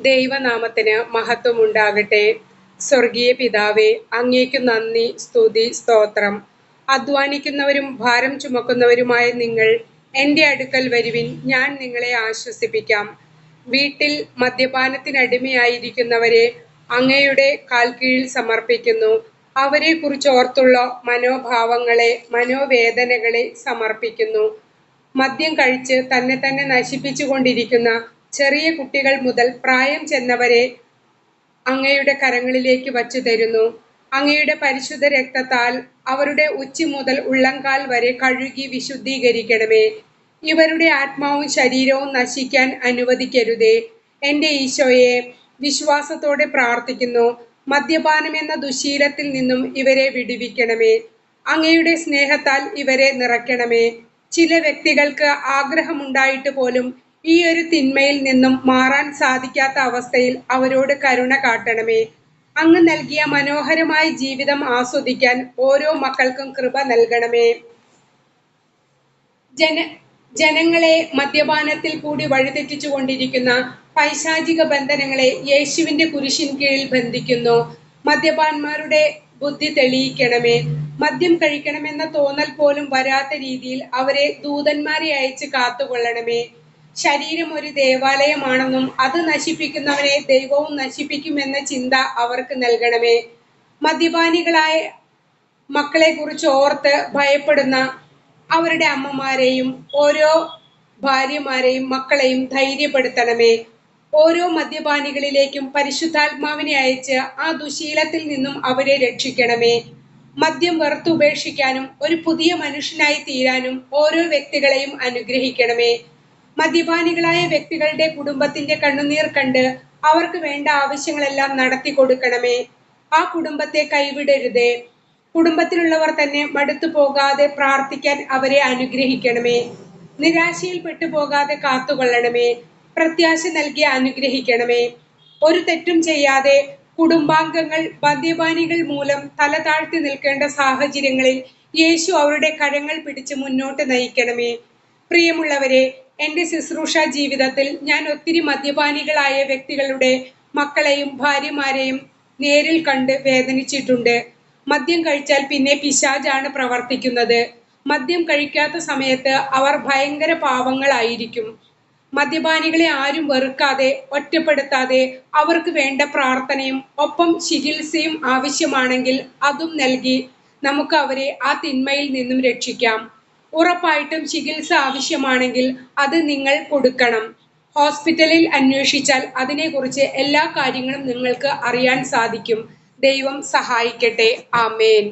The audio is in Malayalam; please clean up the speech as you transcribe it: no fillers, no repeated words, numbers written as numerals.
ദൈവനാമത്തിന് മഹത്വമുണ്ടാകട്ടെ. സ്വർഗീയ പിതാവേ, അങ്ങേക്കു നന്ദി, സ്തുതി, സ്തോത്രം. അധ്വാനിക്കുന്നവരും ഭാരം ചുമക്കുന്നവരുമായ നിങ്ങൾ എൻ്റെ അടുക്കൽ വരുവിൻ, ഞാൻ നിങ്ങളെ ആശ്വസിപ്പിക്കാം. വീട്ടിൽ മദ്യപാനത്തിനടിമയായിരിക്കുന്നവരെ അങ്ങയുടെ കാൽക്കീഴിൽ സമർപ്പിക്കുന്നു. അവരെ കുറിച്ച് ഓർത്തുള്ള മനോഭാവങ്ങളെ, മനോവേദനകളെ സമർപ്പിക്കുന്നു. മദ്യം കഴിച്ച് തന്നെ തന്നെ നശിപ്പിച്ചു കൊണ്ടിരിക്കുന്ന ചെറിയ കുട്ടികൾ മുതൽ പ്രായം ചെന്നവരെ അങ്ങയുടെ കരങ്ങളിലേക്ക് വച്ചു തരുന്നു. അങ്ങയുടെ പരിശുദ്ധ രക്തത്താൽ അവരുടെ ഉച്ചി മുതൽ ഉള്ളംകാൽ വരെ കഴുകി വിശുദ്ധീകരിക്കണമേ. ഇവരുടെ ആത്മാവും ശരീരവും നശിക്കാൻ അനുവദിക്കരുതേ. എൻ്റെ ഈശോയെ, വിശ്വാസത്തോടെ പ്രാർത്ഥിക്കുന്നു. മദ്യപാനം എന്ന ദുശീലത്തിൽ നിന്നും ഇവരെ വിടുവിക്കണമേ. അങ്ങയുടെ സ്നേഹത്താൽ ഇവരെ നിറയ്ക്കണമേ. ചില വ്യക്തികൾക്ക് ആഗ്രഹമുണ്ടായിട്ട് പോലും ഈ ഒരു തിന്മയിൽ നിന്നും മാറാൻ സാധിക്കാത്ത അവസ്ഥയിൽ അവരോട് കരുണ കാട്ടണമേ. അങ്ങ് നൽകിയ മനോഹരമായ ജീവിതം ആസ്വദിക്കാൻ ഓരോ മക്കൾക്കും കൃപ നൽകണമേ. ജനങ്ങളെ മദ്യപാനത്തിൽ കൂടി വഴിതെറ്റിച്ചു കൊണ്ടിരിക്കുന്ന പൈശാചിക ബന്ധനങ്ങളെ യേശുവിന്റെ കുരിശിൻ കീഴിൽ ബന്ധിക്കുന്നു. മദ്യപാന്മാരുടെ ബുദ്ധി തെളിയിക്കണമേ. മദ്യം കഴിക്കണമെന്ന തോന്നൽ പോലും വരാത്ത രീതിയിൽ അവരെ ദൂതന്മാരെ അയച്ച് കാത്തുകൊള്ളണമേ. ശരീരം ഒരു ദേവാലയമാണെന്നും അത് നശിപ്പിക്കുന്നവനെ ദൈവവും നശിപ്പിക്കുമെന്ന ചിന്ത അവർക്ക് നൽകണമേ. മദ്യപാനികളായ മക്കളെ കുറിച്ച് ഓർത്ത് ഭയപ്പെടുന്ന അവരുടെ അമ്മമാരെയും ഓരോ ഭാര്യമാരെയും മക്കളെയും ധൈര്യപ്പെടുത്തണമേ. ഓരോ മദ്യപാനികളിലേക്കും പരിശുദ്ധാത്മാവിനെ അയച്ച് ആ ദുശീലത്തിൽ നിന്നും അവരെ രക്ഷിക്കണമേ. മദ്യം വെറുത്തുപേക്ഷിക്കാനും ഒരു പുതിയ മനുഷ്യനായി തീരാനും ഓരോ വ്യക്തികളെയും അനുഗ്രഹിക്കണമേ. മദ്യപാനികളായ വ്യക്തികളുടെ കുടുംബത്തിന്റെ കണ്ണുനീർ കണ്ട് അവർക്ക് വേണ്ട ആവശ്യങ്ങളെല്ലാം നടത്തി കൊടുക്കണമേ. ആ കുടുംബത്തെ കൈവിടരുതേ. കുടുംബത്തിലുള്ളവർ തന്നെ മടുത്തു പോകാതെ പ്രാർത്ഥിക്കാൻ അവരെ അനുഗ്രഹിക്കണമേ. നിരാശയിൽ പെട്ടുപോകാതെ കാത്തുകൊള്ളണമേ. പ്രത്യാശ നൽകി അനുഗ്രഹിക്കണമേ. ഒരു തെറ്റും ചെയ്യാതെ കുടുംബാംഗങ്ങൾ മദ്യപാനികൾ മൂലം തല താഴ്ത്തി നിൽക്കേണ്ട സാഹചര്യങ്ങളിൽ യേശു അവരുടെ കരങ്ങൾ പിടിച്ച് മുന്നോട്ട് നയിക്കണമേ. പ്രിയമുള്ളവരെ, എൻ്റെ ശുശ്രൂഷ ജീവിതത്തിൽ ഞാൻ ഒത്തിരി മദ്യപാനികളായ വ്യക്തികളുടെ മക്കളെയും ഭാര്യമാരെയും നേരിൽ കണ്ട് വേദനിച്ചിട്ടുണ്ട്. മദ്യം കഴിച്ചാൽ പിന്നെ പിശാചാണ് പ്രവർത്തിക്കുന്നത്. മദ്യം കഴിക്കാത്ത സമയത്ത് അവർ ഭയങ്കര പാവങ്ങളായിരിക്കും. മദ്യപാനികളെ ആരും വെറുക്കാതെ ഒറ്റപ്പെടുത്താതെ അവർക്ക് വേണ്ട പ്രാർത്ഥനയും ഒപ്പം ചികിത്സയും ആവശ്യമാണെങ്കിൽ അതും നൽകി നമുക്ക് അവരെ ആ തിന്മയിൽ നിന്നും രക്ഷിക്കാം. ഉറപ്പായിട്ടും ചികിത്സ ആവശ്യമാണെങ്കിൽ അത് നിങ്ങൾ കൊടുക്കണം. ഹോസ്പിറ്റലിൽ അന്വേഷിച്ചാൽ അതിനെക്കുറിച്ച് എല്ലാ കാര്യങ്ങളും നിങ്ങൾക്ക് അറിയാൻ സാധിക്കും. ദൈവം സഹായിക്കട്ടെ. ആമേൻ.